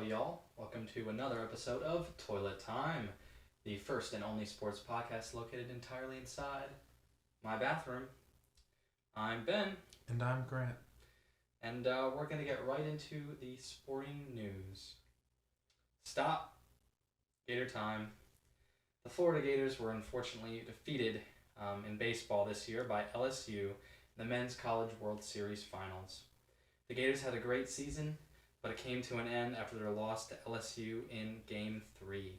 Hello, y'all. Welcome to another episode of Toilet Time, the first and only sports podcast located entirely inside my bathroom. I'm Ben, And I'm Grant. and we're going to get right into the sporting news. Stop. Gator time. The Florida Gators were unfortunately defeated in baseball this year by LSU in the Men's College World Series Finals. The Gators had a great season, but it came to an end after their loss to LSU in Game 3.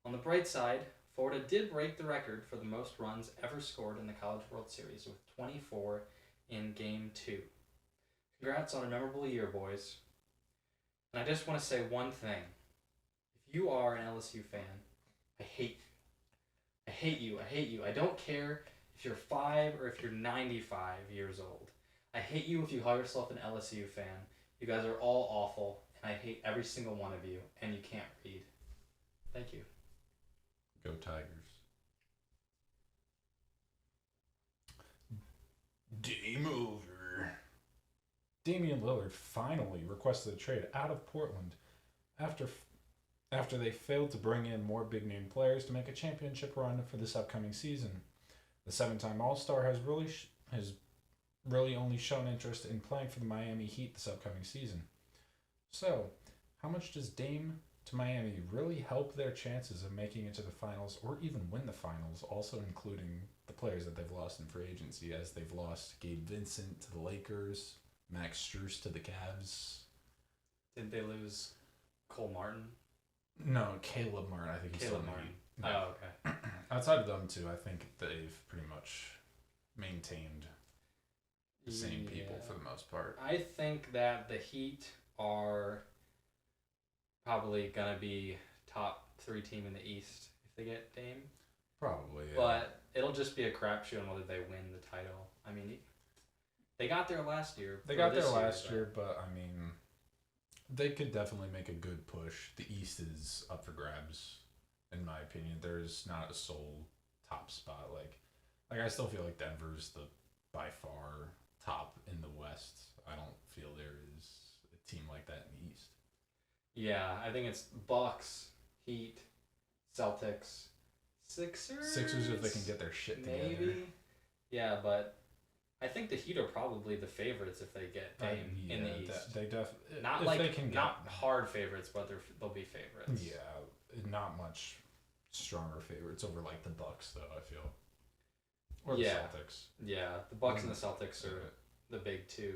On the bright side, Florida did break the record for the most runs ever scored in the College World Series with 24 in Game 2. Congrats on a memorable year, boys. And I just want to say one thing. If you are an LSU fan, I hate you. I hate you. I hate you. I don't care if you're 5 or if you're 95 years old. I hate you if you call yourself an LSU fan. You guys are all awful, and I hate every single one of you, and you can't read. Thank you. Go Tigers. Game over. Damian Lillard finally requested a trade out of Portland after they failed to bring in more big-name players to make a championship run for this upcoming season. The seven-time All-Star has really only shown interest in playing for the Miami Heat this upcoming season. So, how much does Dame to Miami really help their chances of making it to the finals or even win the finals, also including the players that they've lost in free agency, as they've lost Gabe Vincent to the Lakers, Max Strus to the Cavs. Didn't they lose Cole Martin? No, Caleb Martin. I think he's Caleb still Martin. No. Oh, okay. Outside of them two, I think they've pretty much maintained the same people for the most part. I think that the Heat are probably going to be top 3 team in the East if they get Dame. Probably, yeah. But it'll just be a crapshoot on whether they win the title. I mean, they got there last year. They got there last year, but I mean, they could definitely make a good push. The East is up for grabs, in my opinion. There's not a sole top spot. Like I still feel like Denver's the by far top in the West. I don't feel there is a team like that in the East. Yeah, I think it's Bucks, Heat, Celtics, Sixers. Sixers if they can get their shit together. Maybe. Yeah, but I think the Heat are probably the favorites if they get Dame in the East. They definitely not if like they can not hard favorites, but they'll be favorites. Yeah, not much stronger favorites over like the Bucks though. I feel. Or the Celtics. Yeah, the Bucks and the Celtics are the big two.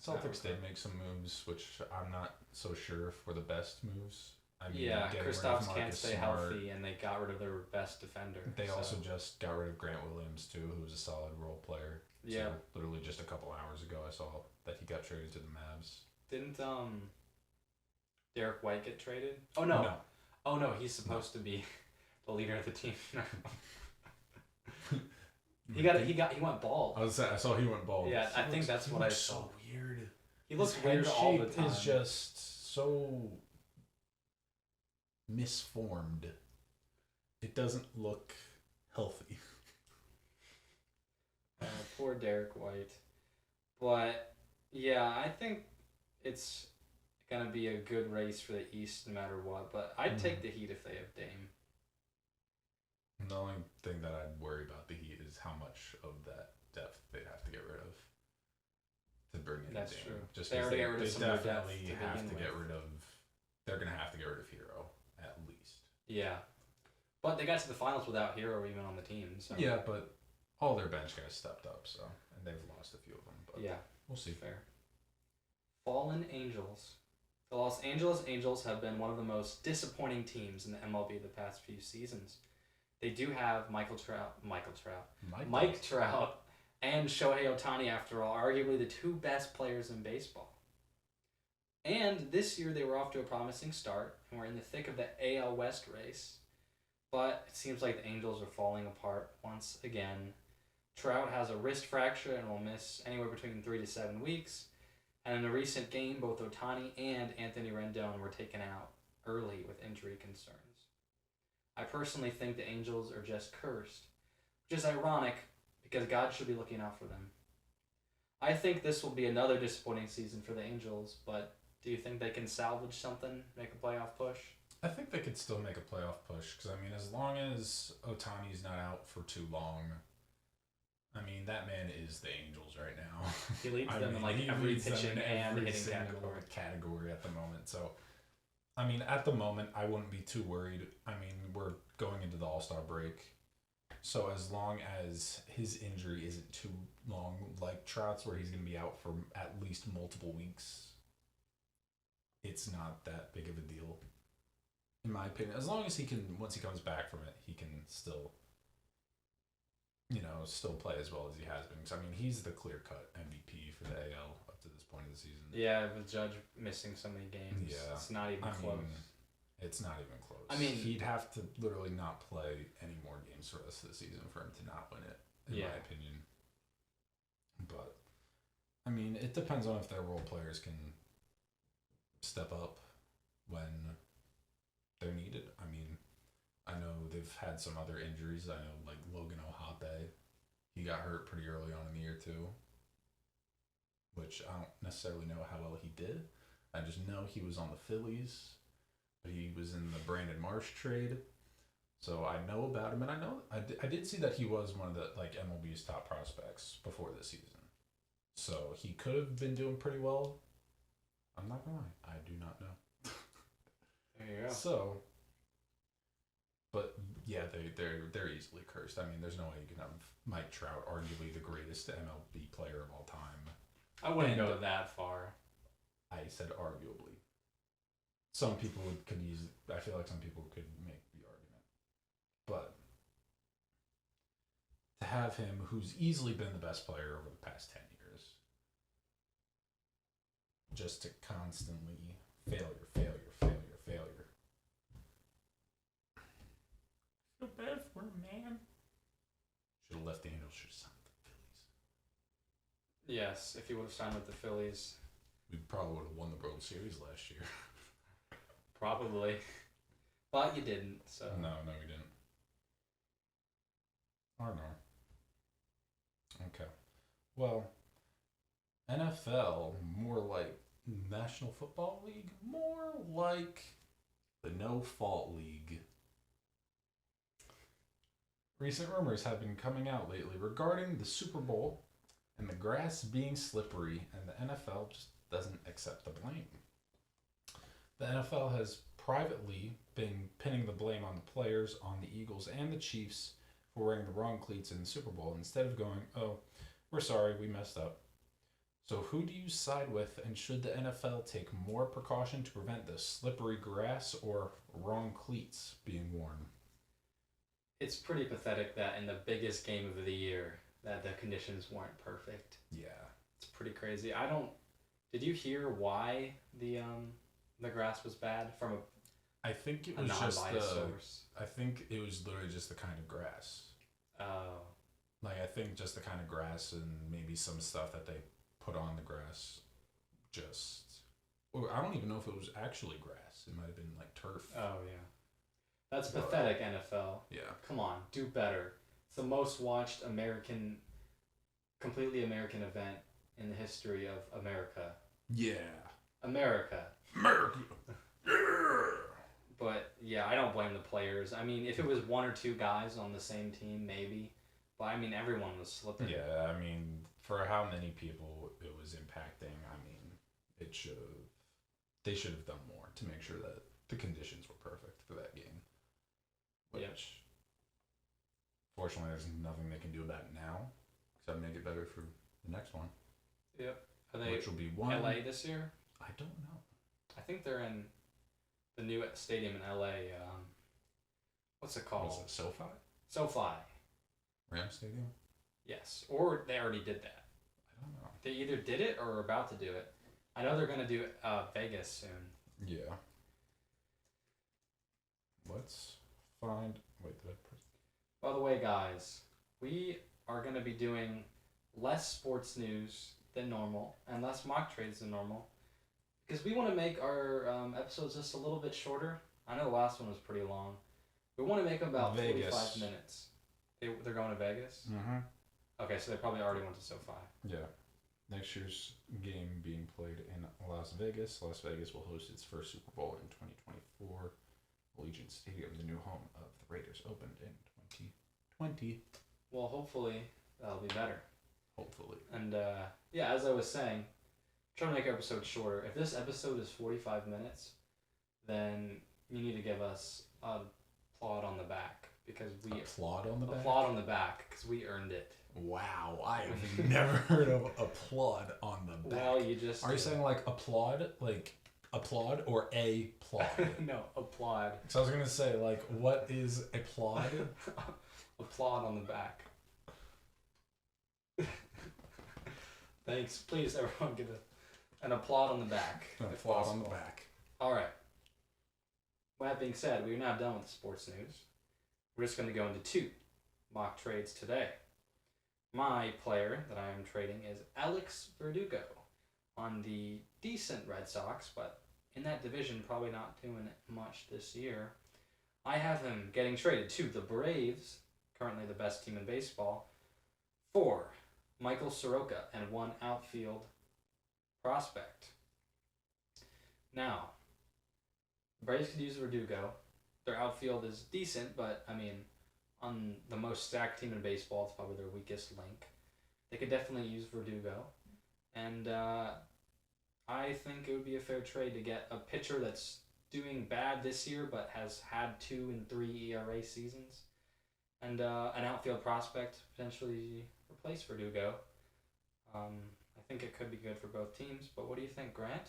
Celtics did make some moves, which I'm not so sure if were the best moves. I mean, Kristaps can't stay healthy, and they got rid of their best defender. They also just got rid of Grant Williams too, who was a solid role player. Yeah. So literally just a couple hours ago, I saw that he got traded to the Mavs. Didn't Derek White get traded? Oh no. Oh no, he's supposed to be the leader of the team. He went bald. I saw he went bald. Yeah, I think that's what I saw. So weird. He looks weird all the time. Is just so misformed. It doesn't look healthy. Poor Derek White. But yeah, I think it's gonna be a good race for the East no matter what. But I'd take the Heat if they have Dame. The only thing that I'd worry about the Heat is how much of that depth they'd have to get rid of to bring in That's Dame. true. Just they already get rid of some of their depth definitely have to get rid of. They're gonna have to get rid of Hero at least. Yeah, but they got to the finals without Hero even on the team. So yeah, but all their bench guys stepped up, so and they've lost a few of them. But yeah, we'll see. Fair. Fallen Angels. The Los Angeles Angels have been one of the most disappointing teams in the MLB the past few seasons. They do have Mike Trout, and Shohei Ohtani, after all, arguably the 2 best players in baseball. And this year they were off to a promising start and were in the thick of the AL West race. But it seems like the Angels are falling apart once again. Trout has a wrist fracture and will miss anywhere between 3 to 7 weeks. And in a recent game, both Ohtani and Anthony Rendon were taken out early with injury concerns. I personally think the Angels are just cursed, which is ironic because God should be looking out for them. I think this will be another disappointing season for the Angels, but Do you think they can salvage something, make a playoff push? I think they could still make a playoff push because I mean, as long as Otani's not out for too long, I mean that man is the Angels right now. He leads I them mean, in like he every leads them pitching in and every hitting single category. at the moment. So, I mean, at the moment, I wouldn't be too worried. I mean, we're going into the All-Star break, so as long as his injury isn't too long, like Trout's, where he's going to be out for at least multiple weeks, it's not that big of a deal, in my opinion. As long as he can, once he comes back from it, he can still, still play as well as he has been. Because I mean, he's the clear-cut MVP for the AL up to this point of the season. Yeah, with Judge missing so many games, it's not even close. It's not even close. I mean, he'd have to literally not play any more games for the rest of the season for him to not win it, in my opinion. But, I mean, it depends on if their role players can step up when they're needed. I mean, I know they've had some other injuries. I know, like, Logan O'Hoppe, he got hurt pretty early on in the year, too, which I don't necessarily know how well he did. I just know he was on the Phillies, but he was in the Brandon Marsh trade. So I know about him, and I did see that he was one of the MLB's top prospects before this season. So he could have been doing pretty well. I'm not gonna lie, I do not know. There you go. So, but yeah, they're easily cursed. I mean, there's no way you can have Mike Trout, arguably the greatest MLB player of all time. I wouldn't go that far. I said arguably. Some people could use. I feel like some people could make the argument, but to have him, who's easily been the best player over the past 10 years, just to constantly failure. Feel bad for him, man. Should have left the Angels. Should have signed with the Phillies. Yes, if he would have signed with the Phillies, we probably would have won the World Series last year. Probably. But you didn't, so. No, we didn't. Or no. Okay. Well, NFL, more like National Football League, more like the No Fault League. Recent rumors have been coming out lately regarding the Super Bowl and the grass being slippery, and the NFL just doesn't accept the blame. The NFL has privately been pinning the blame on the players, on the Eagles, and the Chiefs for wearing the wrong cleats in the Super Bowl instead of going, oh, we're sorry, we messed up. So who do you side with, and should the NFL take more precaution to prevent the slippery grass or wrong cleats being worn? It's pretty pathetic that in the biggest game of the year that the conditions weren't perfect. Yeah. It's pretty crazy. Did you hear why the grass was bad from I think it a was just source? I think it was literally just the kind of grass. Oh. I think just the kind of grass and maybe some stuff that they put on the grass or I don't even know if it was actually grass. It might have been like turf. Oh, yeah. That's pathetic, NFL. Yeah. Come on, do better. It's the most watched completely American event in the history of America. Yeah. America. Yeah. But, yeah, I don't blame the players. I mean, if it was one or two guys on the same team, maybe. But, I mean, everyone was slipping. Yeah, I mean, for how many people it was impacting, I mean, they should have done more to make sure that the conditions were perfect for that game. Which, fortunately, there's nothing they can do about it now, except make it better for the next one. Yep. Which will be one. LA this year? I don't know. I think they're in the new stadium in LA. What's it called? Was it SoFi? SoFi. Ram Stadium? Yes. Or they already did that. I don't know. They either did it or are about to do it. I know they're going to do Vegas soon. Yeah. Let's find... Wait, did I press... By the way, guys, we are going to be doing less sports news than normal and less mock trades than normal because we want to make our episodes just a little bit shorter. I know the last one was pretty long. We want to make them about Vegas. 45 minutes. They're going to Vegas? Mm-hmm. Okay, so they probably already went to SoFi. Yeah. Next year's game being played in Las Vegas. Las Vegas will host its first Super Bowl in 2024. Allegiant Stadium, the new home of the Raiders, opened in 2020. Well, hopefully that'll be better. Hopefully. And yeah, as I was saying, trying to make our episode shorter. If this episode is 45 minutes, then you need to give us a applaud on the back because we applaud on the back. Applaud on the back because we earned it. Wow, I have never heard of applaud on the back. Well, you just are you saying like applaud, or a plod? No, applaud. So I was gonna say like, what is applaud? Applaud on the back. Thanks. Please, everyone, give an applaud on the back. An applaud on the back. All right. With that being said, we are now done with the sports news. We're just going to go into 2 mock trades today. My player that I am trading is Alex Verdugo on the decent Red Sox, but in that division, probably not doing much this year. I have him getting traded to the Braves, currently the best team in baseball, for Michael Soroka and 1 outfield prospect. Now, the Braves could use Verdugo. Their outfield is decent, but I mean, on the most stacked team in baseball, it's probably their weakest link. They could definitely use Verdugo. And I think it would be a fair trade to get a pitcher that's doing bad this year but has had 2 and 3 ERA seasons. And an outfield prospect potentially replace Verdugo. I think it could be good for both teams, but what do you think, Grant?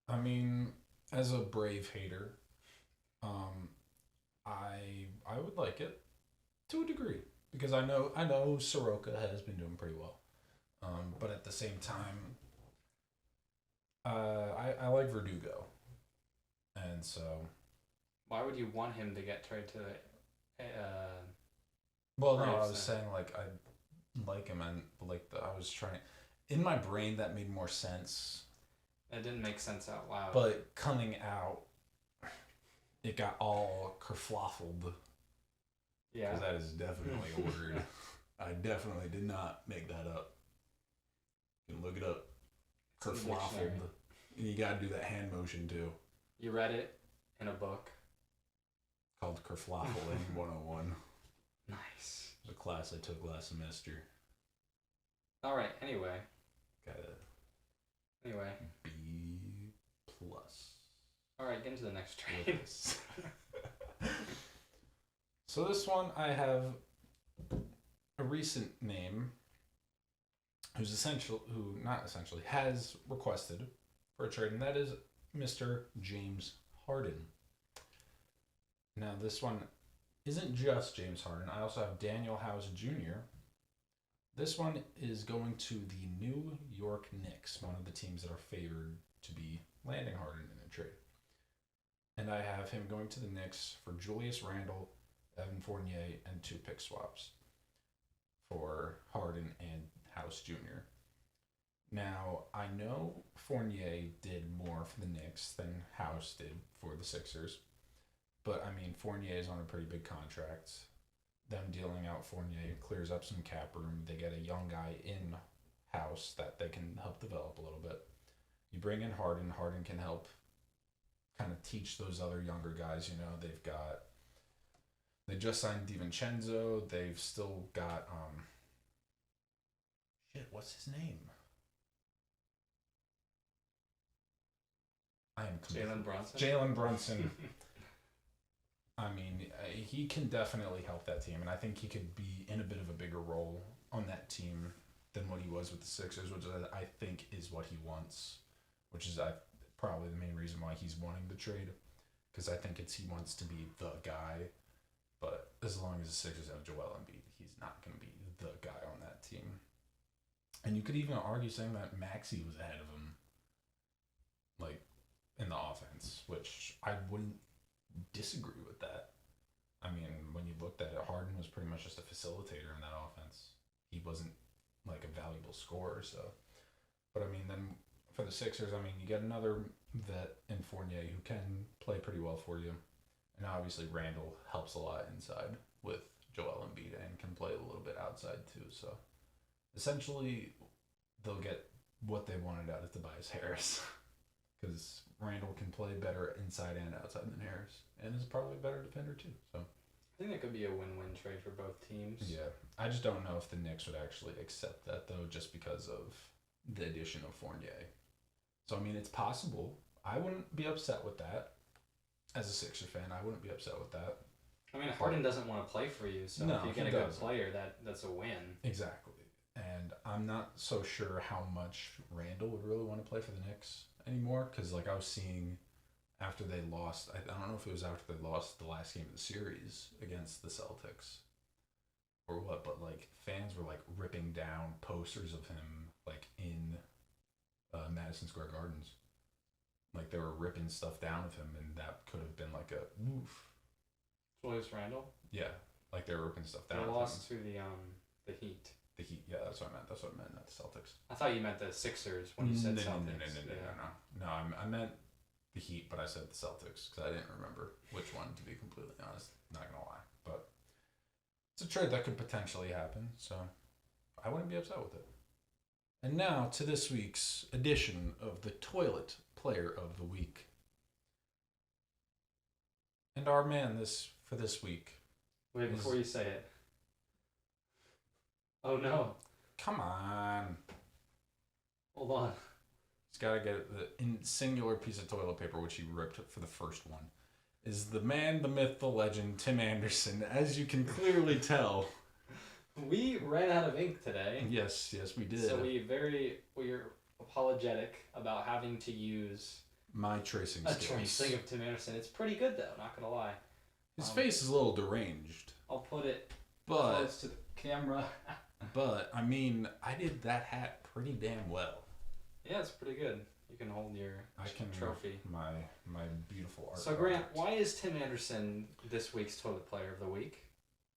I mean, as a Brave hater, I would like it to a degree because I know Soroka has been doing pretty well, but at the same time, I like Verdugo, and so. Why would you want him to get traded to the? Well, no, I was saying like I like him and I was trying. In my brain, that made more sense. It didn't make sense out loud. But coming out, it got all kerfluffled. Yeah. Because that is definitely a word. I definitely did not make that up. You can look it up. Kerfluffled. And you gotta do that hand motion too. You read it in a book. Called Kerfluffling 101. Nice. It was a class I took last semester. Alright, anyway. Got a Anyway. B+. Alright, get into the next trade. So this one I have a recent name who has requested for a trade, and that is Mr. James Harden. Now this one isn't just James Harden. I also have Daniel House Jr. This one is going to the New York Knicks, one of the teams that are favored to be landing Harden in a trade. And I have him going to the Knicks for Julius Randle, Evan Fournier, and 2 pick swaps for Harden and House Jr. Now, I know Fournier did more for the Knicks than House did for the Sixers. But, I mean, Fournier is on a pretty big contract. Them dealing out Fournier clears up some cap room. They get a young guy in House that they can help develop a little bit. You bring in Harden. Harden can help kind of teach those other younger guys. You know, they just signed DiVincenzo. They've still got, what's his name? Jalen Brunson. I mean, he can definitely help that team, and I think he could be in a bit of a bigger role on that team than what he was with the Sixers, which I think is what he wants, which is probably the main reason why he's wanting the trade, because I think he wants to be the guy, but as long as the Sixers have Joel Embiid, he's not going to be the guy on that team. And you could even argue saying that Maxey was ahead of him, like, in the offense, which I wouldn't disagree with that. I mean, when you looked at it, Harden was pretty much just a facilitator in that offense. He wasn't like a valuable scorer, so. But I mean, then for the Sixers, I mean, you get another vet in Fournier who can play pretty well for you. And obviously Randall helps a lot inside with Joel Embiid and can play a little bit outside too, so. essentially they'll get what they wanted out of Tobias Harris. Because Randall can play better inside and outside than Harris. And is probably a better defender too. So I think that could be a win-win trade for both teams. yeah. I just don't know if the Knicks would actually accept that though, just because of the addition of Fournier. So I mean it's possible. I wouldn't be upset with that. As a Sixer fan, I wouldn't be upset with that. I mean, Harden doesn't want to play for you, so No, if you get a good player, that's a win. Exactly. And I'm not so sure how much Randall would really want to play for the Knicks anymore, because like I was seeing after they lost, I don't know if it was after they lost the last game of the series against the Celtics or what, but like fans were like ripping down posters of him like in Madison Square Gardens. Like they were ripping stuff down of him, and that could have been like a oof. Julius Randle? Yeah, like they were ripping stuff down. They lost to the Heat. The Heat, yeah, that's what I meant. That's what I meant, not the Celtics. I thought you meant the Sixers when you said Celtics. No, I meant the Heat, but I said the Celtics because I didn't remember which one, to be completely honest. Not gonna lie, but it's a trade that could potentially happen, so I wouldn't be upset with it. And now to this week's edition of the Toilet Player of the Week. And our man for this week. Wait, before you say it. Oh no. Come on. Hold on. He's got to get the singular piece of toilet paper, which he ripped for the first one. Is the man, the myth, the legend, Tim Anderson. As you can clearly tell. We ran out of ink today. Yes, we did. So we're apologetic about having to use my tracing skills. A tracing of Tim Anderson. It's pretty good though, not gonna lie. His face is a little deranged. I'll put it close to the camera. But I mean, I did that hat pretty damn well. Yeah, it's pretty good. You can hold your trophy. My beautiful art. So Grant, why is Tim Anderson this week's Toilet Player of the Week?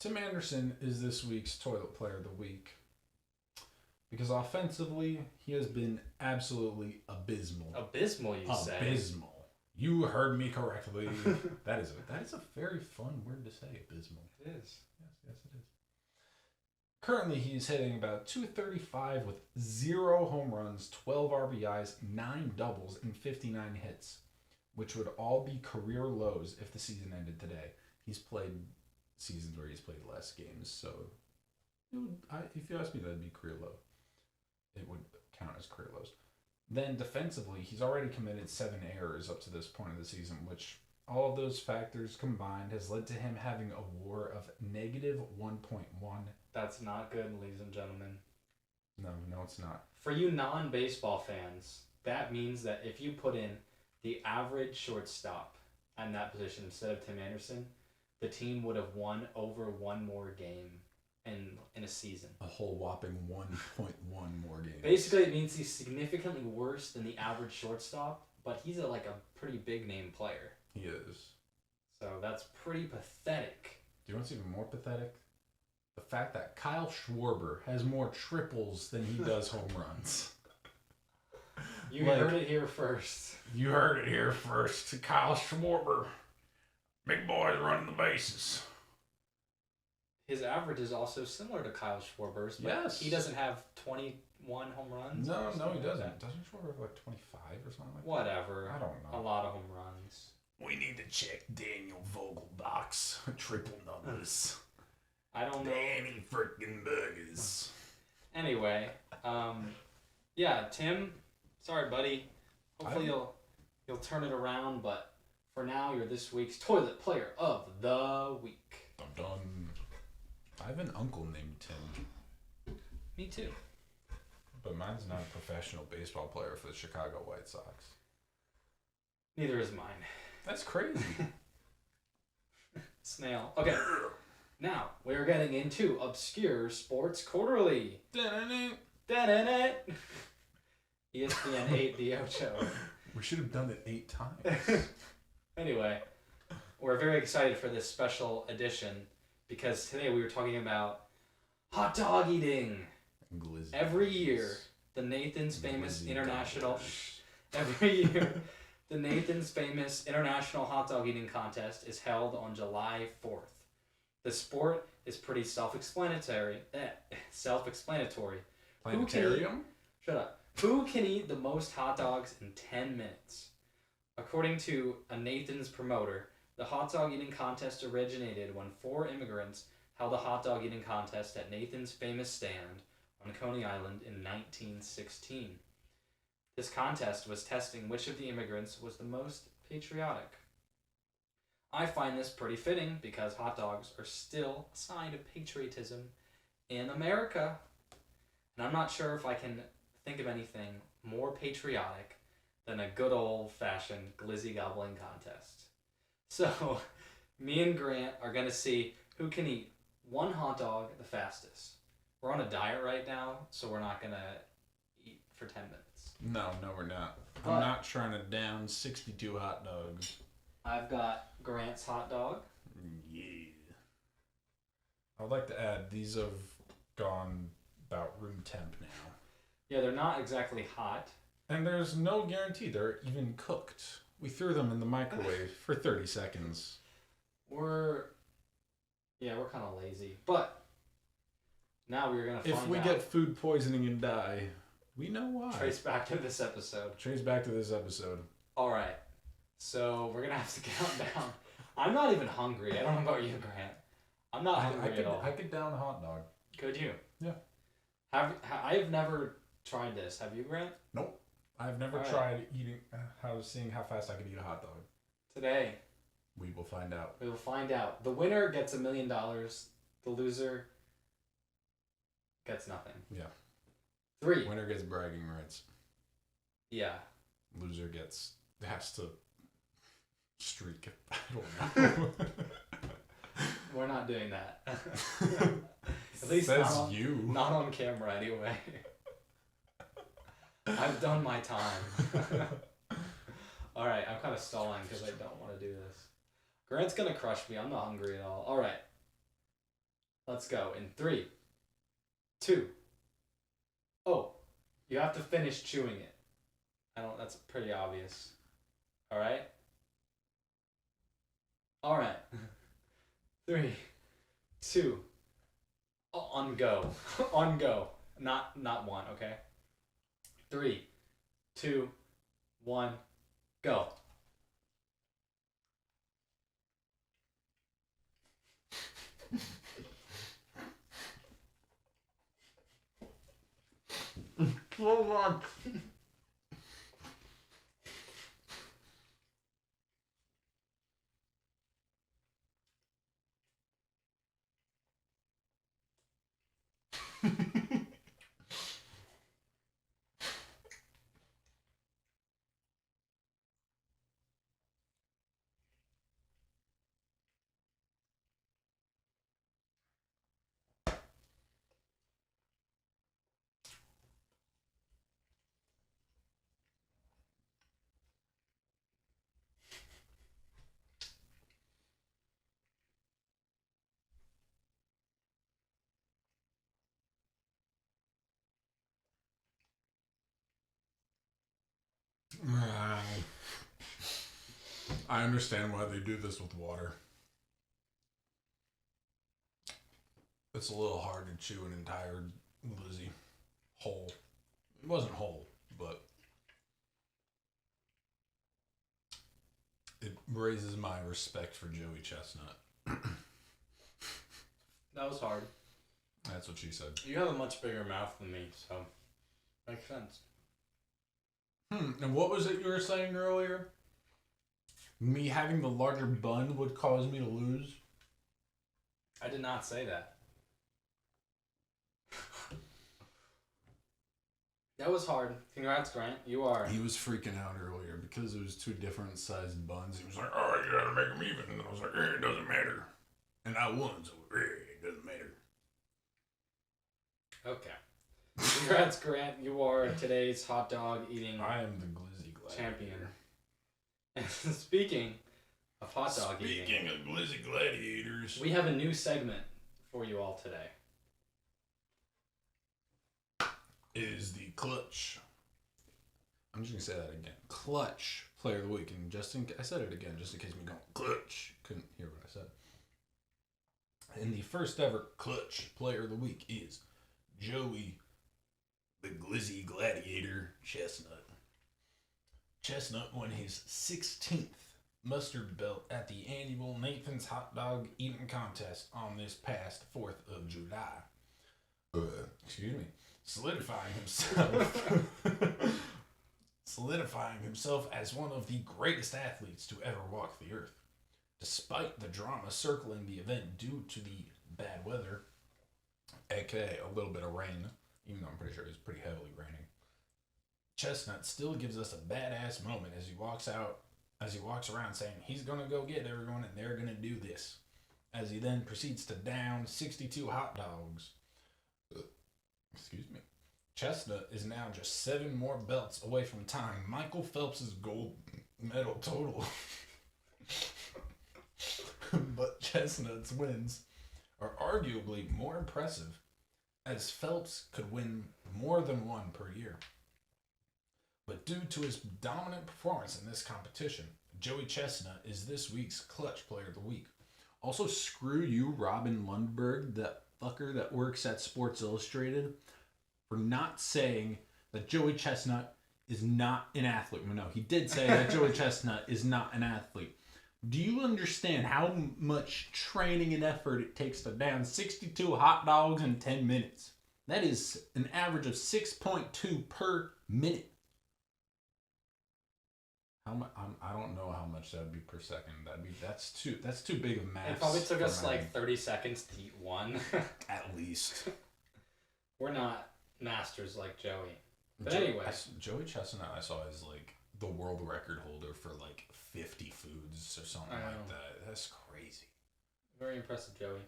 Tim Anderson is this week's Toilet Player of the Week because offensively he has been absolutely abysmal. Abysmal, you say? Abysmal. You heard me correctly. that is a very fun word to say. Abysmal. It is. Yes, it is. Currently, he's hitting about .235 with 0 home runs, 12 RBIs, 9 doubles, and 59 hits, which would all be career lows if the season ended today. He's played seasons where he's played less games, so if you ask me, that'd be career low. It would count as career lows. Then defensively, he's already committed 7 errors up to this point of the season, which all of those factors combined has led to him having a WAR of -1.1. That's not good, ladies and gentlemen. No, it's not. For you non-baseball fans, that means that if you put in the average shortstop in that position instead of Tim Anderson, the team would have won over one more game in a season. A whole whopping 1.1 more games. Basically, it means he's significantly worse than the average shortstop, but he's a pretty big name player. He is. So that's pretty pathetic. Do you know what's even more pathetic? The fact that Kyle Schwarber has more triples than he does home runs. You heard it here first. You heard it here first. Kyle Schwarber. Big boys running the bases. His average is also similar to Kyle Schwarber's, but yes. He doesn't have 21 home runs. No, he doesn't. Doesn't Schwarber have 25 or something like that? Whatever. I don't know. A lot of home runs. We need to check Daniel Vogelbach's triple numbers. I don't know. Danny freaking Burgers. Anyway, yeah, Tim, sorry, buddy. Hopefully you'll turn it around, but for now, you're this week's Toilet Player of the Week. Dun dun. I have an uncle named Tim. Me too. But mine's not a professional baseball player for the Chicago White Sox. Neither is mine. That's crazy. Snail. Okay. Now, we're getting into Obscure Sports Quarterly. ESPN 8 The Ocho. We should have done it 8 times. Anyway, we're very excited for this special edition because today we were talking about hot dog eating. Glizzy Every year, the Nathan's Famous International... Every year, the Nathan's Famous International Hot Dog Eating Contest is held on July 4th. The sport is pretty self-explanatory. Planetarium? Shut up. Who can eat the most hot dogs in 10 minutes? According to a Nathan's promoter, the hot dog eating contest originated when 4 immigrants held a hot dog eating contest at Nathan's famous stand on Coney Island in 1916. This contest was testing which of the immigrants was the most patriotic. I find this pretty fitting because hot dogs are still a sign of patriotism in America. And I'm not sure if I can think of anything more patriotic than a good old-fashioned glizzy gobbling contest. So, me and Grant are going to see who can eat one hot dog the fastest. We're on a diet right now, so we're not going to eat for 10 minutes. No, we're not. But I'm not trying to down 62 hot dogs. I've got Grant's hot dog. Yeah. I would like to add, these have gone about room temp now. Yeah, they're not exactly hot. And there's no guarantee they're even cooked. We threw them in the microwave for 30 seconds. We're kind of lazy. But now we're going to find out. If we get food poisoning and die, we know why. Trace back to this episode. All right. So we're going to have to count down. I'm not even hungry. I don't know about you, Grant. I'm not hungry at all. I could down a hot dog. Could you? Yeah. I've never tried this. Have you, Grant? Nope. I've never tried seeing how fast I could eat a hot dog. Today. We will find out. The winner gets $1 million. The loser gets nothing. Yeah. 3. Winner gets bragging rights. Yeah. Loser has to streak. I don't know. We're not doing that. At least not on camera anyway. I've done my time. Alright, I'm kind of stalling because I don't want to do this. Grant's going to crush me. I'm not hungry at all. Alright. Let's go. In 3, 2. Oh, you have to finish chewing it. That's pretty obvious. Alright? Alright. 3, 2. Oh, on go. On go. Not 1, okay? 3, 2, 1, go. So much. I understand why they do this with water. It's a little hard to chew an entire glizzy whole. It wasn't whole, but it raises my respect for Joey Chestnut. That was hard. That's what she said. You have a much bigger mouth than me, so makes sense. And what was it you were saying earlier? Me having the larger bun would cause me to lose? I did not say that. That was hard. Congrats, Grant. You are. He was freaking out earlier because it was 2 different sized buns. He was like, oh, you gotta make them even. And I was like, it doesn't matter. And I won, so it doesn't matter. Okay. Congrats, Grant. You are today's hot dog eating I am the glizzy gladiator. Champion. And speaking of hot dog eating. Speaking of glizzy gladiators. We have a new segment for you all today. Is the clutch. I'm just going to say that again. Clutch player of the week. And I said it again just in case me going, clutch. Couldn't hear what I said. And the first ever clutch player of the week is Joey The glizzy gladiator, Chestnut. Chestnut won his 16th mustard belt at the annual Nathan's Hot Dog Eating Contest on this past 4th of July. Excuse me. Solidifying himself as one of the greatest athletes to ever walk the earth. Despite the drama circling the event due to the bad weather, aka a little bit of rain, even though I'm pretty sure it was pretty heavily raining, Chestnut still gives us a badass moment as he walks around saying he's gonna go get everyone and they're gonna do this. As he then proceeds to down 62 hot dogs. Excuse me. Chestnut is now just 7 more belts away from tying Michael Phelps' gold medal total. But Chestnut's wins are arguably more impressive, as Phelps could win more than one per year. But due to his dominant performance in this competition, Joey Chestnut is this week's Clutch Player of the Week. Also, screw you, Robin Lundberg, that fucker that works at Sports Illustrated, for not saying that Joey Chestnut is not an athlete. Well, no, he did say that Joey Chestnut is not an athlete. Do you understand how much training and effort it takes to down 62 hot dogs in 10 minutes? That is an average of 6.2 per minute. I don't know how much that would be per second. That's too big of math. It probably took us like 30 seconds to eat one. At least. We're not masters like Joey. But anyway. Joey Chestnut I saw is like the world record holder for like 50 foods or something like that. That's crazy. Very impressive, Joey.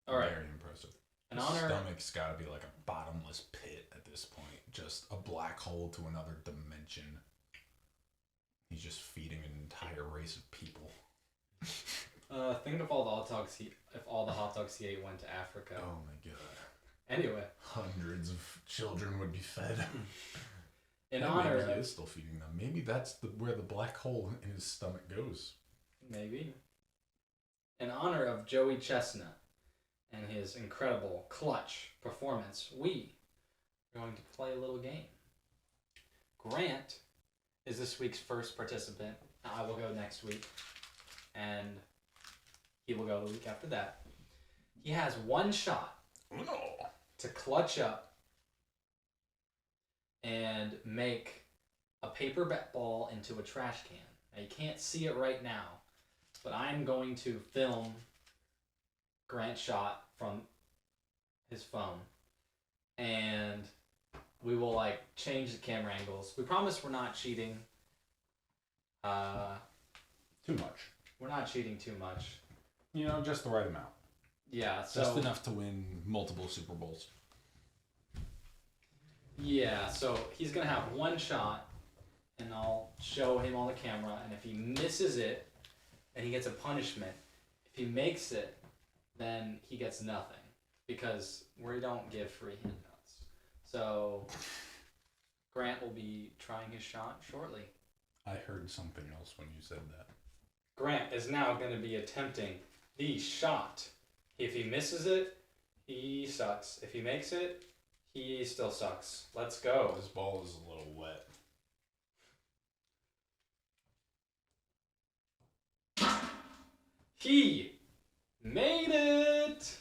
All right. Very impressive. His stomach's got to be like a bottomless pit at this point. Just a black hole to another dimension. He's just feeding an entire race of people. Think of all the hot dogs if all the hot dogs he ate went to Africa. Oh my god. Anyway. Hundreds of children would be fed. In honor maybe he is still feeding them. Maybe that's where the black hole in his stomach goes. Maybe. In honor of Joey Chestnut and his incredible clutch performance, we are going to play a little game. Grant is this week's first participant. I will go next week. And he will go the week after that. He has one shot to clutch up and make a paper ball into a trash can. Now, you can't see it right now, but I'm going to film Grant's shot from his phone. And we will change the camera angles. We promise we're not cheating. Too much. We're not cheating too much. Just the right amount. Yeah, so just enough to win multiple Super Bowls. Yeah, so he's gonna have one shot, and I'll show him on the camera. And if he misses it, then he gets a punishment. If he makes it, then he gets nothing because we don't give free handouts. So Grant will be trying his shot shortly. I heard something else when you said that. Grant is now going to be attempting the shot. If he misses it, he sucks. If he makes it, he still sucks. Let's go. This ball is a little wet. He made it!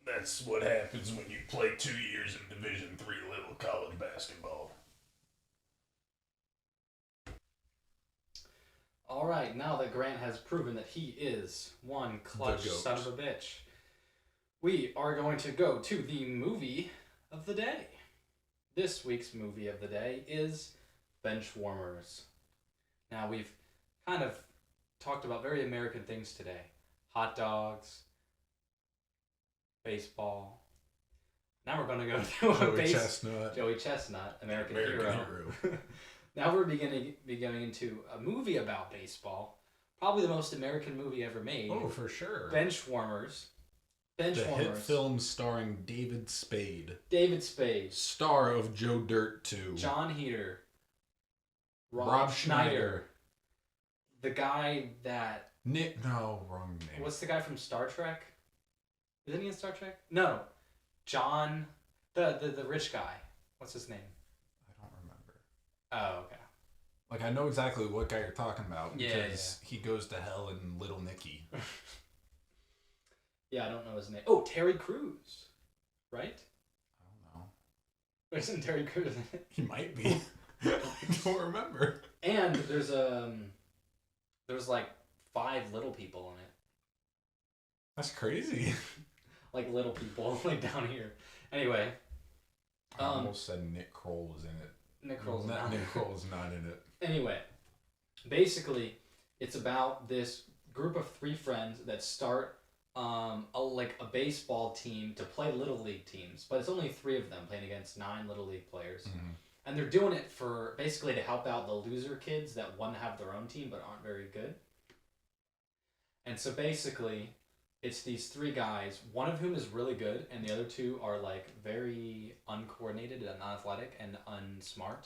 That's what happens when you play 2 years in Division III little college basketball. All right, now that Grant has proven that he is one clutch son of a bitch, we are going to go to the movie of the day. This week's movie of the day is Benchwarmers. Now, we've kind of talked about very American things today. Hot dogs, baseball. Now we're going to go to Joey Chestnut, American hero. Now we're beginning into a movie about baseball. Probably the most American movie ever made. Oh, for sure. Benchwarmers. The hit film starring David Spade. David Spade. Star of Joe Dirt 2. John Heater. Rob Schneider. The guy that... wrong name. What's the guy from Star Trek? Isn't he in Star Trek? No. The rich guy. What's his name? I don't remember. Oh, okay. Like, I know exactly what guy you're talking about Yeah, because he goes to hell in Little Nicky. Yeah, I don't know his name. Oh, Terry Crews, right? I don't know. Isn't Terry Crews in it? He might be. I don't remember. And there's like 5 little people in it. That's crazy. Like little people, like down here. Anyway. I almost said Nick Kroll was in it. Nick Kroll's Nick Kroll's not in it. Anyway, basically, it's about this group of 3 friends that start a baseball team to play little league teams, but it's only 3 of them playing against 9 little league players, and they're doing it for basically to help out the loser kids that want to have their own team but aren't very good. And so basically, it's these 3 guys, one of whom is really good, and the other 2 are like very uncoordinated and unathletic and unsmart,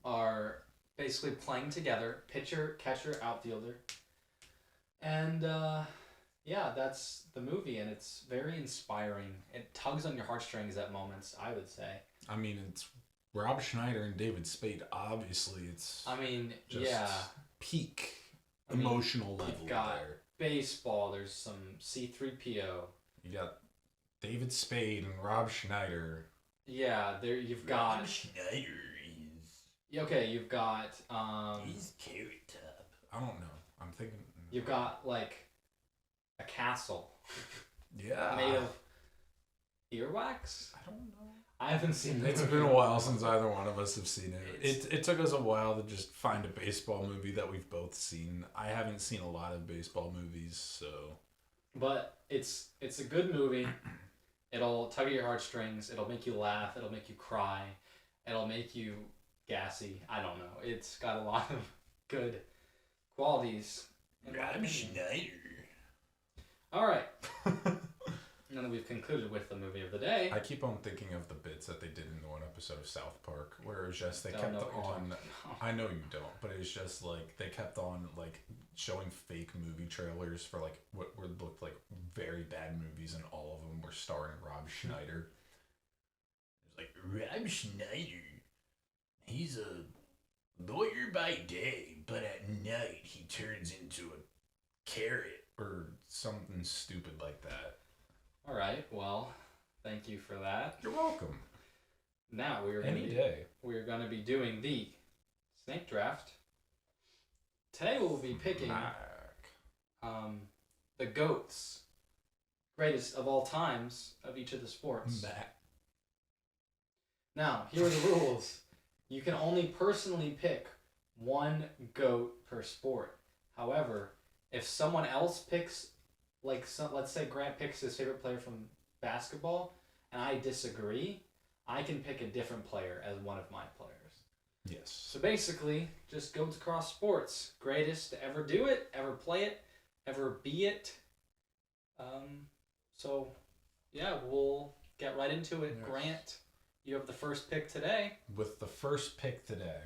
are basically playing together, pitcher, catcher, outfielder. And yeah, that's the movie, and it's very inspiring. It tugs on your heartstrings at moments, I would say. I mean, it's Rob Schneider and David Spade. Obviously, it's just peak emotional level you've got there. Baseball, there's some C-3PO. You got David Spade and Rob Schneider. Yeah, there you've got... Rob Schneider is... Okay, you've got... he's Carrot Top. I don't know. I'm thinking... You've got, like, a castle. Yeah. Made of earwax? I don't know. I haven't seen it. It's been a while since either one of us have seen it. It took us a while to just find a baseball movie that we've both seen. I haven't seen a lot of baseball movies, so... But it's a good movie. It'll tug at your heartstrings. It'll make you laugh. It'll make you cry. It'll make you gassy. I don't know. It's got a lot of good qualities. Rob Schneider. All right. Now that we've concluded with the movie of the day. I keep on thinking of the bits that they did in the one episode of South Park where it was just they kept on... I know you don't, but it's just like they kept on like showing fake movie trailers for like what looked like very bad movies, and all of them were starring Rob Schneider. It's like, Rob Schneider, he's a lawyer by day, but at night he turns into a carrot. Or something stupid like that. All right. Well, thank you for that. You're welcome. Now we're going to be doing the snake draft. Today we'll be picking the GOATs, greatest of all times of each of the sports. Now, here are the rules. You can only personally pick 1 GOAT per sport. However, if someone else picks, let's say Grant picks his favorite player from basketball, and I disagree, I can pick a different player as one of my players. Yes. So basically, just GOATs across sports. Greatest to ever do it, ever play it, ever be it. So, yeah, we'll get right into it. Yes. Grant, you have the first pick today. With the first pick today,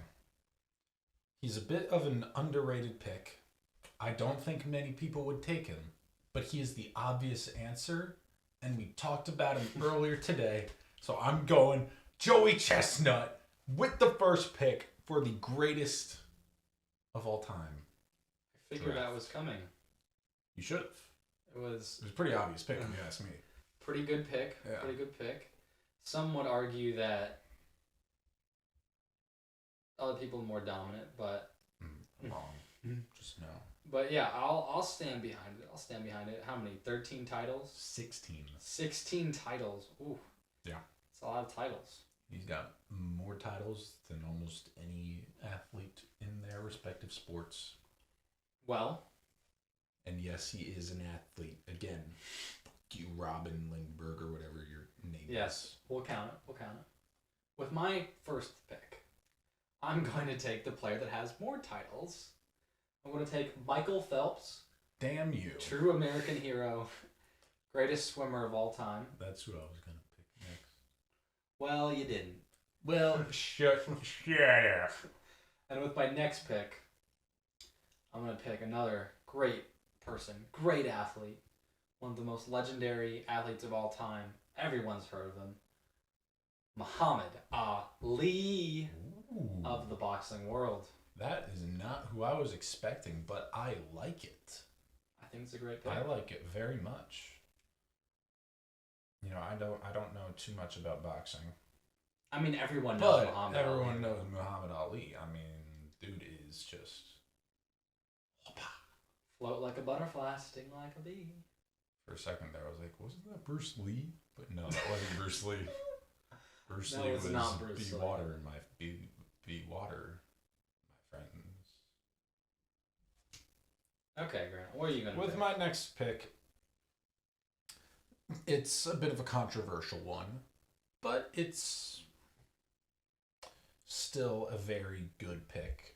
he's a bit of an underrated pick. I don't think many people would take him, but he is the obvious answer, and we talked about him earlier today, so I'm going Joey Chestnut with the first pick for the greatest of all time. I figured that was coming. You should have. It was a pretty obvious pick, if you ask me. Pretty good pick. Yeah. Pretty good pick. Some would argue that other people are more dominant, but... Wrong. Just no. But yeah, I'll stand behind it. I'll stand behind it. How many? 13 titles? 16. 16 titles. Ooh. Yeah. It's a lot of titles. He's got more titles than almost any athlete in their respective sports. Well. And yes, he is an athlete. Again, you Robin Lindbergh or whatever your name is. Yes, we'll count it. With my first pick, I'm going to take the player that has more titles. I'm going to take Michael Phelps. Damn you. True American hero. Greatest swimmer of all time. That's who I was going to pick next. Well, you didn't. Well, shut up. And with my next pick, I'm going to pick another great person, great athlete, one of the most legendary athletes of all time. Everyone's heard of him. Muhammad Ali Ooh. of the boxing world. That is not who I was expecting, but I like it. I think it's a great pick. I like it very much. You know, I don't know too much about boxing. I mean, everyone knows But Muhammad everyone Ali. knows Muhammad Ali. I mean, dude is just Float like a butterfly, sting like a bee. for a second there I was like, wasn't that Bruce Lee? But no, that wasn't Bruce Lee. Bruce No, Lee it's was not Bruce be Lee. water in my be water, my friends. Okay, Grant, what are you going to With pick? my next pick, it's a bit of a controversial one, but it's still a very good pick.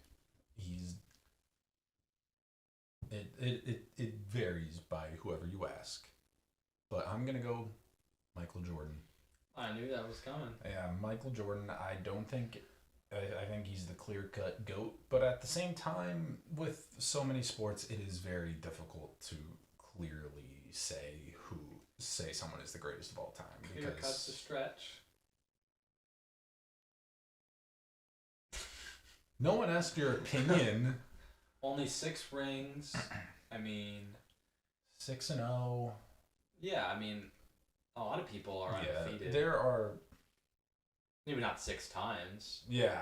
It varies by whoever you ask, but I'm gonna go Michael Jordan. I knew that was coming. Yeah, Michael Jordan. I don't think. I think he's the clear-cut GOAT, but at the same time, with so many sports, it is very difficult to clearly say someone is the greatest of all time. Clear cuts to stretch. No one asked your opinion. Only 6 rings. I mean, 6-0. yeah, I mean, a lot of people are undefeated. There are. Maybe not 6 times. Yeah.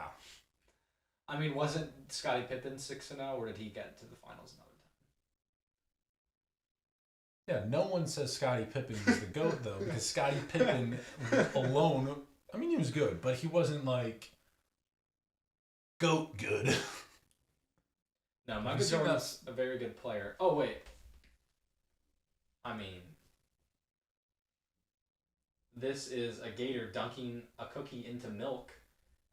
I mean, wasn't Scottie Pippen 6-0, or did he get to the finals another time? Yeah, no one says Scottie Pippen is the GOAT, though, because Scottie Pippen alone, I mean, he was good, but he wasn't like GOAT good. No, Michael seen Jordan's a very good player. Oh, wait. I mean, this is a gator dunking a cookie into milk,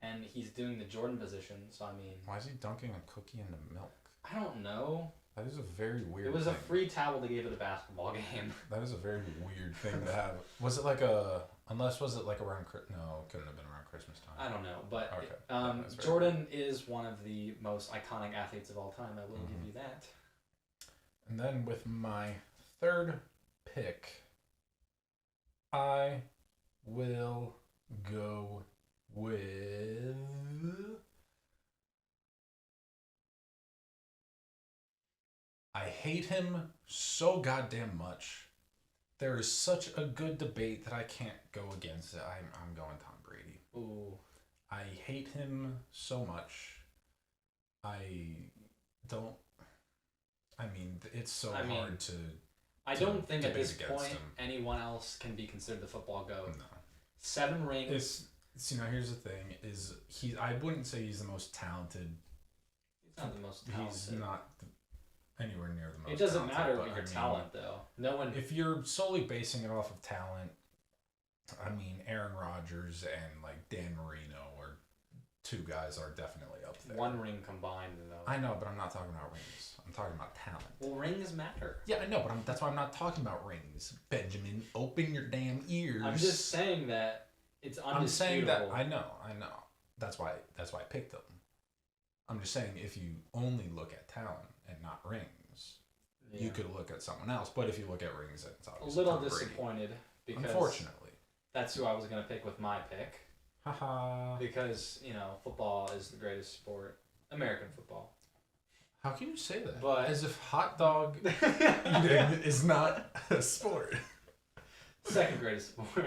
and he's doing the Jordan position, so I mean... Why is he dunking a cookie into milk? I don't know. That is a very weird It was thing. a free towel they gave at the basketball game. That is a very weird thing to have. Was it like a... Unless, was it like around... No, it couldn't have been around Christmas time. I don't know, but Okay. Yeah, that's very Jordan is one of the most iconic athletes of all time. I will give you that. And then with my third pick, I will go with... I hate him so goddamn much. There is such a good debate that I can't go against it. I'm going Tom Brady. Ooh. I hate him so much. I don't... I mean, it's so hard to... I don't think at this debate against point him. anyone else can be considered the football GOAT. No. 7 rings. It's you know, here's the thing: is I wouldn't say he's the most talented. He's not the most talented. He's not anywhere near the most. It doesn't talented, matter but with your I mean, talent, though. No one. If you're solely basing it off of talent, I mean, Aaron Rodgers and like Dan Marino are 2 guys are definitely up there. 1 ring combined, though. I know, but I'm not talking about rings. I'm talking about talent. Well, rings matter. Yeah, I know, but that's why I'm not talking about rings. Benjamin, open your damn ears. I'm just saying that it's undisputable. I'm saying that I know. That's why I picked them. I'm just saying if you only look at talent and not rings, you could look at someone else. But if you look at rings, then it's a obviously little Tom Brady. disappointed because Unfortunately. that's who I was gonna pick with my pick. Haha. Because football is the greatest sport, American football. How can you say that? But as if hot dog eating is not a sport. Second greatest sport.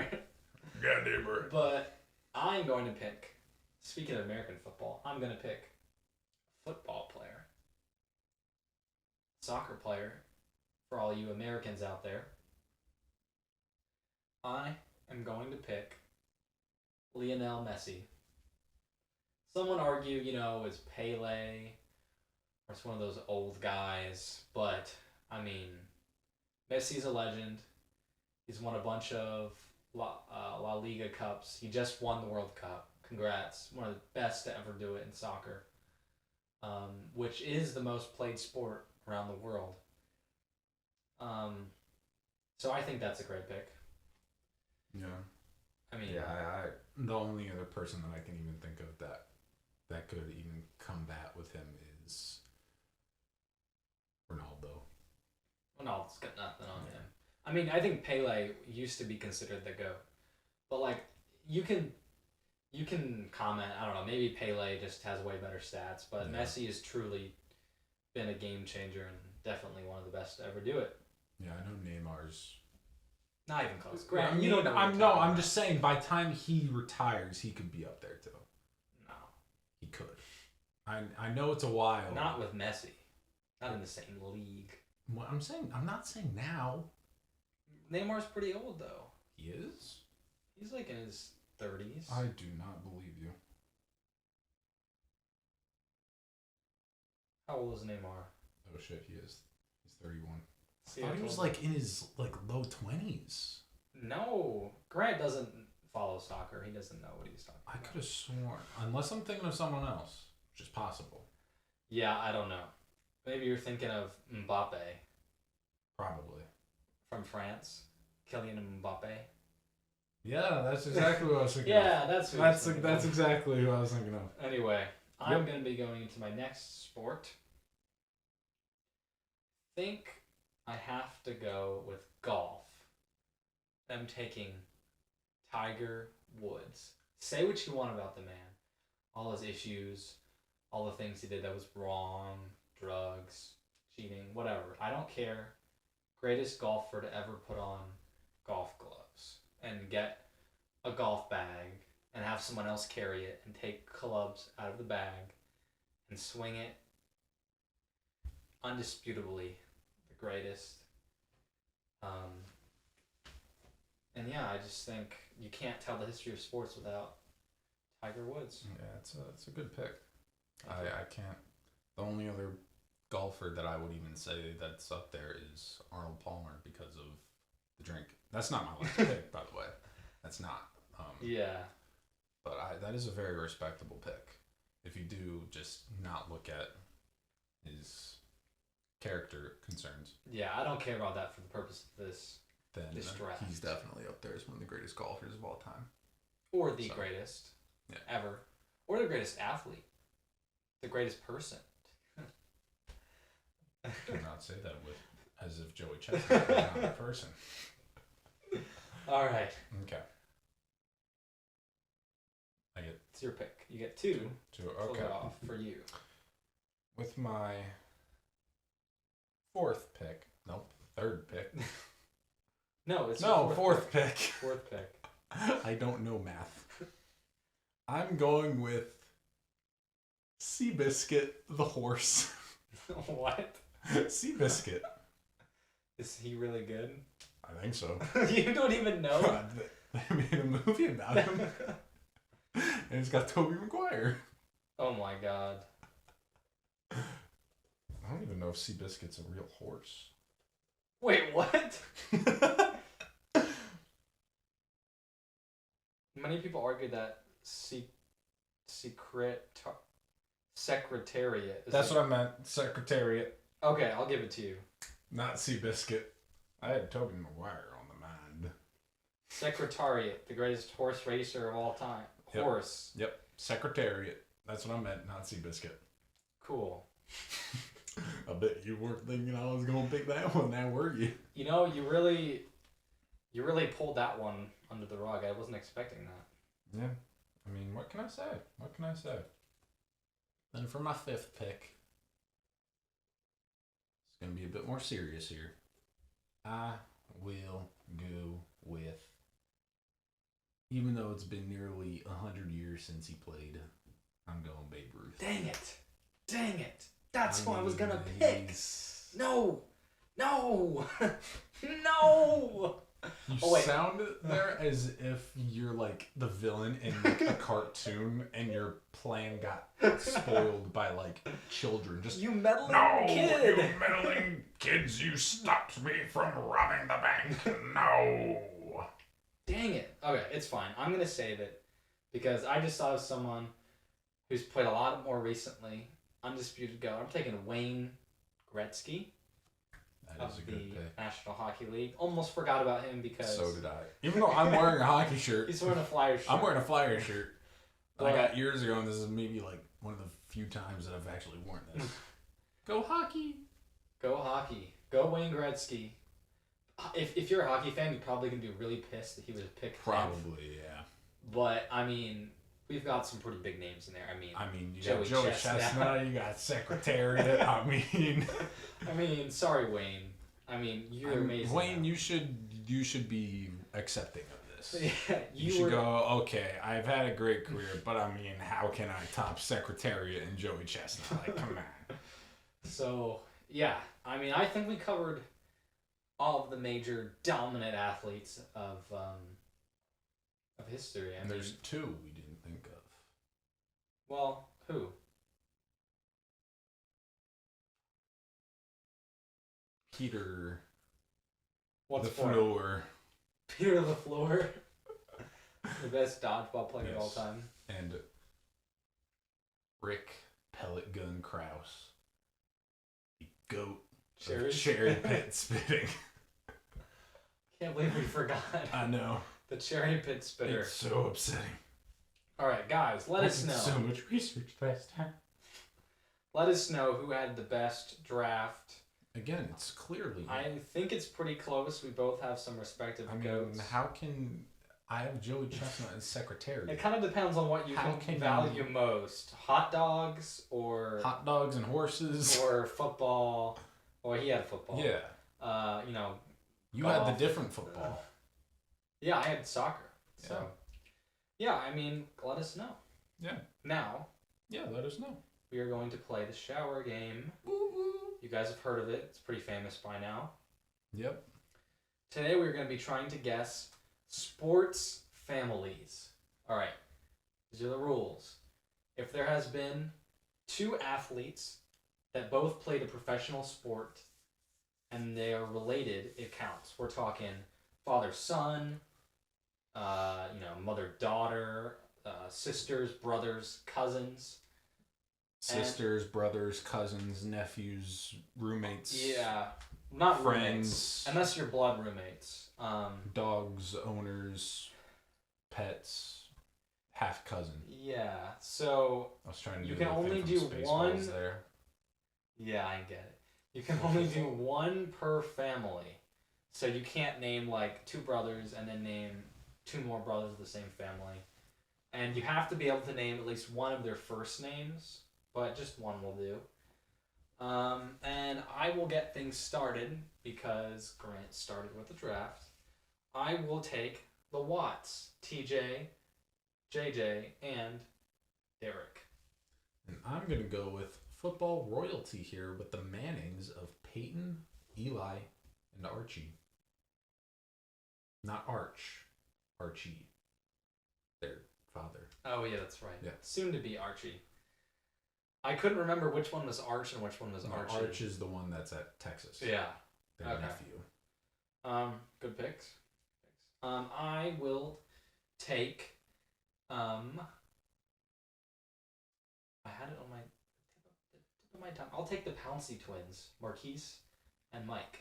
Goddamn right. But I'm going to pick. Speaking of American football, I'm going to pick football player, soccer player, for all you Americans out there. I am going to pick Lionel Messi. Someone argue, it's Pele, or it's one of those old guys, but, I mean, Messi's a legend. He's won a bunch of La Liga Cups. He just won the World Cup. Congrats. One of the best to ever do it in soccer, which is the most played sport around the world. So I think that's a great pick. Yeah. I mean, I the only other person that I can even think of that could even combat with him is Ronaldo. Ronaldo's got nothing on him. I mean, I think Pele used to be considered the GOAT, but you can You can comment, I don't know, maybe Pele just has way better stats, but Yeah. Messi has truly been a game changer and definitely one of the best to ever do it. Yeah, I know Neymar's. Not even close. I Grant, mean, you don't know. I'm just saying. By the time he retires, he could be up there too. No, He could. I know it's a while. not with Messi. Not in the same league. What I'm saying, I'm not saying now. Neymar's pretty old though. He is. He's like in his 30s. I do not believe you. How old is Neymar? Oh shit, he is. He's 31. See, I thought he told was you. like in his like low 20s. No, Grant doesn't follow soccer. He doesn't know what he's talking I about. could have sworn, unless I'm thinking of someone else, which is possible. Yeah, I don't know. Maybe you're thinking of Mbappe Probably. from France, Kylian Mbappe. Yeah, that's exactly what I was thinking. Yeah, that's who I was thinking That's of. exactly who I was thinking of. Anyway, I'm going to be going into my next sport. Think I have to go with golf. I'm taking Tiger Woods. Say what you want about the man. All his issues, all the things he did that was wrong, drugs, cheating, whatever. I don't care. Greatest golfer to ever put on golf gloves and get a golf bag and have someone else carry it and take clubs out of the bag and swing it. Undisputably the greatest. And yeah, I just think you can't tell the history of sports without Tiger Woods. Yeah, it's a good pick. I can't. The only other golfer that I would even say that's up there is Arnold Palmer because of the drink. That's not my last pick, by the way. That's not. Yeah. But that is a very respectable pick. If you do just not look at his character concerns, Yeah, I don't care about that for the purpose of this. then This draft. he's definitely up there as one of the greatest golfers of all time. Or the So, greatest yeah. ever. Or the greatest athlete. The greatest person. Do not say that with as if Joey Chestnut was not a person. Alright. Okay. I get It's your pick. You get two. two. Close Okay. it off for you. With my fourth pick. Nope. Third pick. No, it's No, your fourth pick. Fourth pick. I don't know math. I'm going with Seabiscuit the horse. What? Seabiscuit. Is he really good? I think so. You don't even know? They made a movie about him. And it's got Tobey Maguire. Oh my god. I don't even know if Seabiscuit's a real horse. Wait, what? Many people argue that secretariat. That's what I meant. Secretariat, Okay, I'll give it to you. not Seabiscuit. I had Tobey Maguire on the mind. Secretariat, the greatest horse racer of all time. Yep. Horse. Yep. Secretariat. That's what I meant, not Seabiscuit. Cool. I bet you weren't thinking I was going to pick that one now, were you? You know, you really pulled that one under the rug. I wasn't expecting that. Yeah. I mean, what can I say? What can I say? Then for my fifth pick, it's going to be a bit more serious here. I will go with, even though it's been nearly 100 years since he played, I'm going Babe Ruth. Dang it. Dang it. That's who I was mean, gonna pick. he's- No. No. No. You Oh, wait. sound there as if you're like the villain in like a cartoon and your plan got spoiled by like children. Just You meddling no, kid. you meddling kids! You stopped me from robbing the bank. No. Dang it. Okay, it's fine. I'm going to save it because I just thought of someone who's played a lot more recently. Undisputed GOAT. I'm taking Wayne Gretzky That of is a the good pick. National Hockey League. Almost forgot about him because So did I. Even though I'm wearing a hockey shirt, he's wearing a Flyer shirt. I'm wearing a Flyer shirt that I Well- got years ago, and this is maybe like one of the few times that I've actually worn this. Go hockey! Go hockey. Go Wayne Gretzky. If you're a hockey fan, you're probably going to be really pissed that he was picked. Probably, yeah. But, I mean, we've got some pretty big names in there. I mean, You got Joey Joey Chestnut. Chestnut, you got Secretariat. I mean, sorry, Wayne. I mean, you're amazing. Wayne, you should be accepting of this. Yeah, you should go, okay, I've had a great career, but I mean, how can I top Secretariat and Joey Chestnut? Like, come on. So, yeah. I mean, I think we covered all of the major dominant athletes of history. I mean, There's two we didn't think of. well, who? Peter What's the for? Floor. Peter the Floor. The best dodgeball player of all time. And Rick Pellet Gun Krause. The GOAT of cherry pit spitting. Can't believe we forgot. I know. The cherry pit spitter. It's so upsetting. Alright, guys, let us know. So much research last time. Let us know who had the best draft. Again, it's clearly. I think it's pretty close. We both have some respective GOATs. How can I have Joey Chestnut as secretary? It kind of depends on what you can value most. Hot dogs or... Hot dogs and horses. Or football. Or he had football. Yeah. You golf. had the different football. Yeah, I had soccer. So, yeah, I mean, let us know. Yeah. Now. Yeah, let us know. We are going to play the shower game. You guys have heard of it. It's pretty famous by now. Yep. Today we're going to be trying to guess sports families. All right. These are the rules. If there has been two athletes that both played a professional sport and they are related, it counts. We're talking father-son, mother-daughter, sisters, brothers, cousins. Sisters, brothers, cousins, nephews, roommates. Yeah. Not friends. Roommates, unless you're blood roommates. Dogs, owners, pets, half cousin. Yeah, so I was trying to you can only do one. There. Yeah, I get it. You can only do one per family. So you can't name like two brothers and then name two more brothers of the same family. And you have to be able to name at least one of their first names, but just one will do. And I will get things started because Grant started with the draft. I will take the Watts, TJ, JJ, and Derek. And I'm going to go with football royalty here with the Mannings of Peyton, Eli, and Archie. Not Archie. Their father. Oh, yeah, that's right. Yeah. Soon to be Archie. I couldn't remember which one was Arch and which one was Archie. Arch is the one that's at Texas. Yeah. Their nephew. Good picks. I will take, I had it on my tip of my tongue. I'll take the Pouncey twins, Marquise and Mike.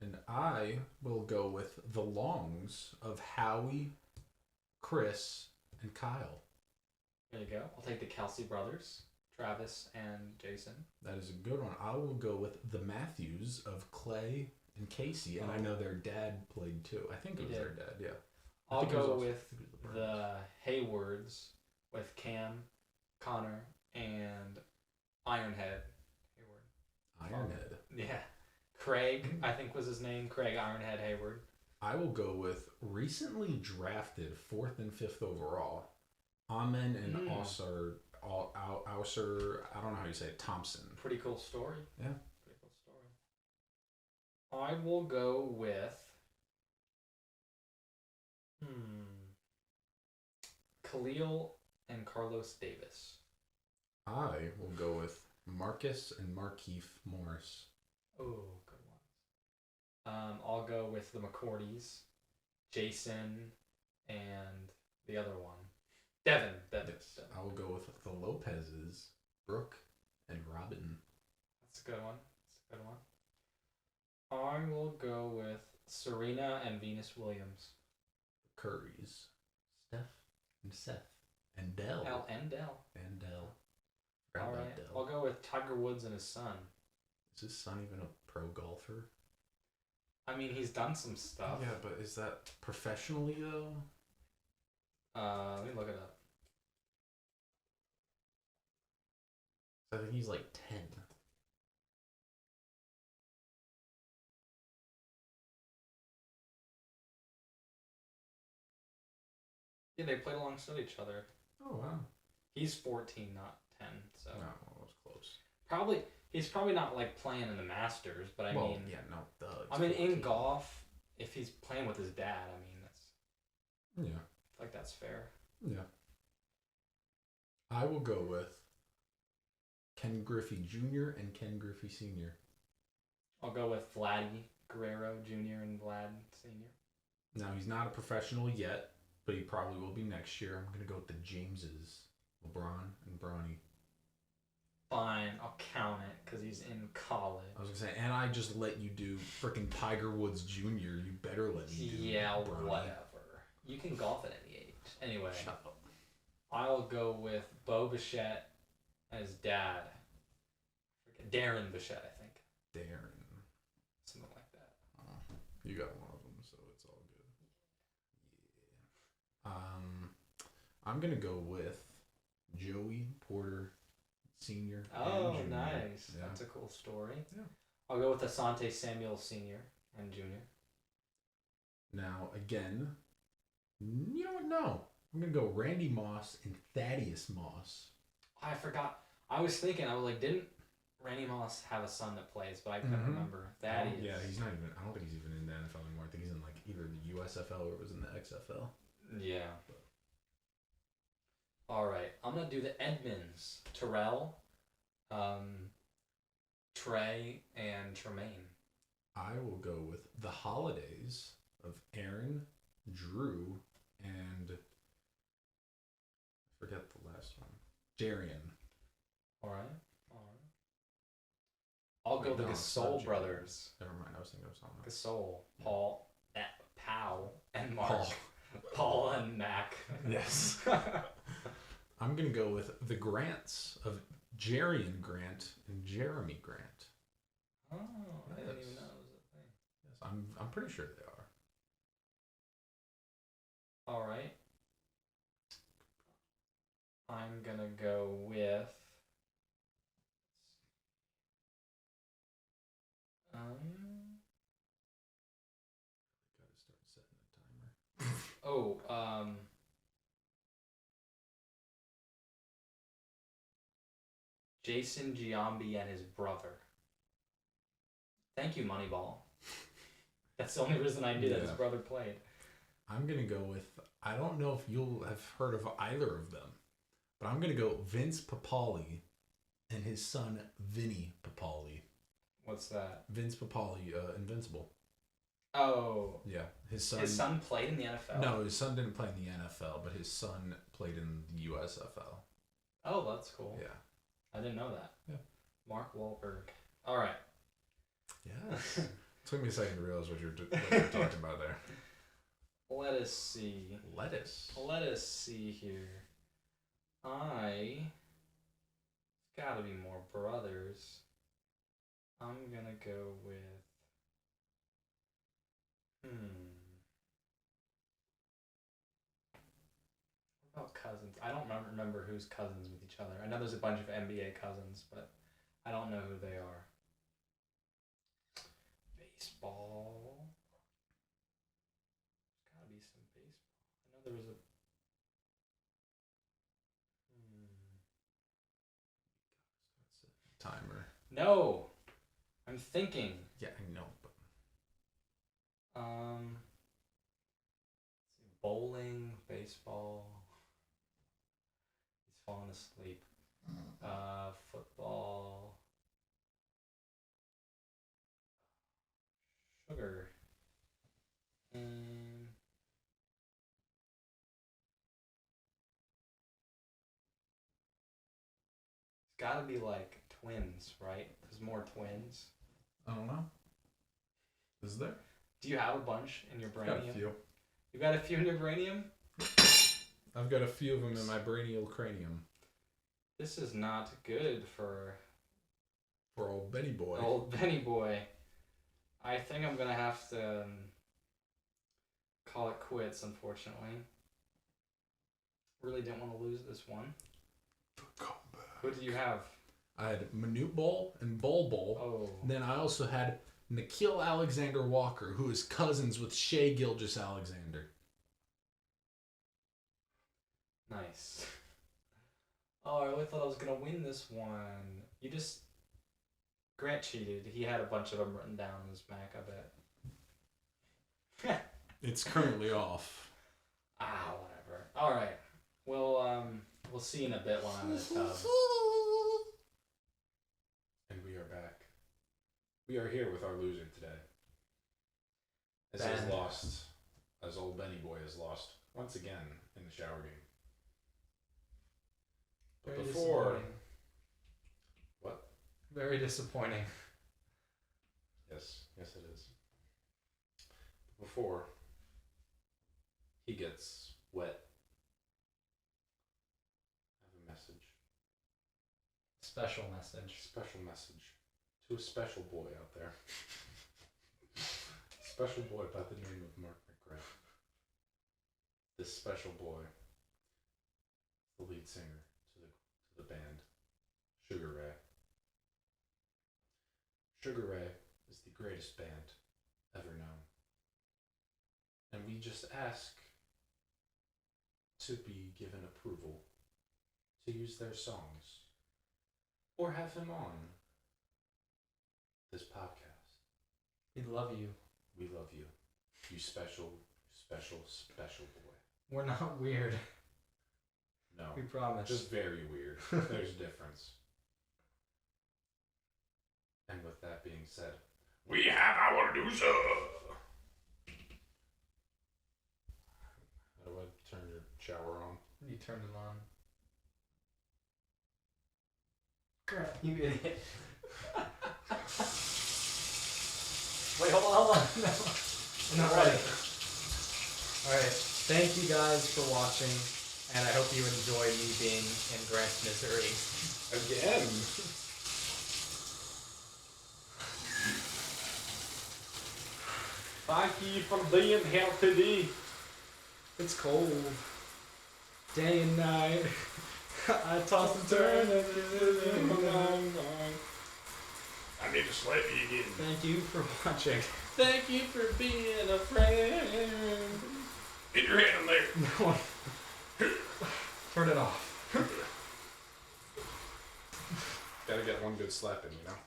And I will go with the Longs of Howie, Chris, and Kyle. There you go. I'll take the Kelsey brothers, Travis and Jason. That is a good one. I will go with the Matthews of Clay and Casey, and I know their dad played too. I think it was their dad, yeah. I'll go with the Haywards with Cam, Connor, and Ironhead Hayward. Ironhead. Yeah. Craig, I think was his name. Craig Ironhead Hayward. I will go with recently drafted 4th and 5th overall, Amen and Ausar, I don't know how you say it, Thompson. Pretty cool story. Yeah. Pretty cool story. I will go with Khalil and Carlos Davis. I will go with Marcus and Markeith Morris. Oh, good ones. I'll go with the McCourties, Jason, and the other one. Devin. Yes. I will go with the Lopez's, Brooke and Robin. That's a good one. I will go with Serena and Venus Williams. The Currys, Steph and Seth. And Dell. And Dell. All right. Dell. I'll go with Tiger Woods and his son. Is his son even a pro golfer? I mean, he's done some stuff. Yeah, but is that professionally though? Let me look it up. I think he's like 10. Yeah, they played alongside each other. Oh, wow. He's 14, not 10, so. No, it was close. He's probably not like playing in the Masters, but I mean. Yeah, no, duh. I mean, 14. In golf, if he's playing with his dad, I mean, that's. Yeah. I feel like that's fair. Yeah. I will go with Ken Griffey Jr. and Ken Griffey Sr. I'll go with Vladdy Guerrero Jr. and Vlad Sr. Now, he's not a professional yet, but he probably will be next year. I'm going to go with the Jameses, LeBron and Bronny. Fine, I'll count it because he's in college. I was going to say, and I just let you do freaking Tiger Woods Jr. You better let me do Bronny. Whatever. You can golf at any age. Anyway. Shut up. I'll go with Bo Bichette and his dad. Darren Bichette, I think. Darren. Something like that. Oh, you got one of them, so it's all good. Yeah. I'm going to go with Joey Porter Sr. Oh, and Jr. nice. Yeah. That's a cool story. Yeah. I'll go with Asante Samuel Sr. and Jr. Now, again, you know what? No. I'm going to go Randy Moss and Thaddeus Moss. I forgot. I was thinking, didn't Randy Moss have a son that plays? But I couldn't remember. Thaddeus. Yeah, he's not even, I don't think he's even in the NFL anymore. I think he's in like either the USFL or it was in the XFL. Yeah. All right. I'm going to do the Edmonds. Terrell, Trey, and Tremaine. I will go with the Holidays of Aaron, Drew, and I forget the last one. Jarian. All right. I'll go the Gasol brothers. Never mind, I was thinking of something else. Gasol, Paul, Pow, and Mark. Paul and Mac. Yes. I'm going to go with the Grants of Jarian Grant and Jeremy Grant. Oh, I didn't even know it was a thing. Yes, I'm pretty sure they are. All right. I'm going to go with Gotta start setting a timer. Jason Giambi and his brother. Thank you, Moneyball. That's the only reason I knew that his brother played. I'm going to go with, I don't know if you'll have heard of either of them, but I'm going to go Vince Papali and his son, Vinny Papali. What's that? Vince Papali, Invincible. Oh. Yeah. His son played in the NFL? No, his son didn't play in the NFL, but his son played in the USFL. Oh, that's cool. Yeah. I didn't know that. Yeah. Mark Wahlberg. All right. Yes. Took me a second to realize what you're talking about there. Let us see. Let us see here. It's got to be more brothers. I'm going to go with... What about cousins? I don't remember who's cousins with each other. I know there's a bunch of NBA cousins, but I don't know who they are. Baseball. There's got to be some baseball. I know there was a... Timer. No! I'm thinking. Yeah, I know, but... Bowling, baseball. He's falling asleep. Football. Sugar. And it's gotta be like twins, right? There's more twins. I don't know. Is there? Do you have a bunch in your I've got branium? a few. You got a few in your branium? I've got a few of them in my branial cranium. This is not good for old Benny boy. Old Benny boy. I think I'm gonna have to call it quits, unfortunately. Really didn't want to lose this one. The comeback. Who do you have? I had Manute Bol and Bol Bol. Oh. Then I also had Nikhil Alexander Walker, who is cousins with Shea Gilgeous-Alexander. Nice. Oh, I really thought I was gonna win this one. You just... Grant cheated. He had a bunch of them written down in his Mac, I bet. It's currently off. Ah, whatever. Alright. We'll see in a bit when I'm in the tub. And we are back. We are here with our loser today. As he has Ben. lost, as old Benny Boy has lost once again in the shower game. But Very before... disappointing. What? Very disappointing. Yes it is. Before he gets wet, I have a message. Special message. Special message to a special boy out there. Special boy by the name of Mark McGrath. This special boy, the lead singer to the band, Sugar Ray. Sugar Ray is the greatest band ever known. And we just ask to be given approval to use their songs or have him on this podcast. We love you. We love you. You special, special, special boy. We're not weird. No. We promise. Just very weird. There's a difference. And with that being said, we have our loser! How do I turn your shower on? You turned it on. Crap, you idiot. Wait, hold on. No. I'm not ready. Alright, thank you guys for watching, and I hope you enjoy me being in Grant's misery. Again! Thank you for being here today. It's cold. Day and night. I toss and turn. I need to slap you again. Thank you for watching. Thank you for being a friend. Get your hand in there. No. Turn it off. Gotta get one good slap in, you know?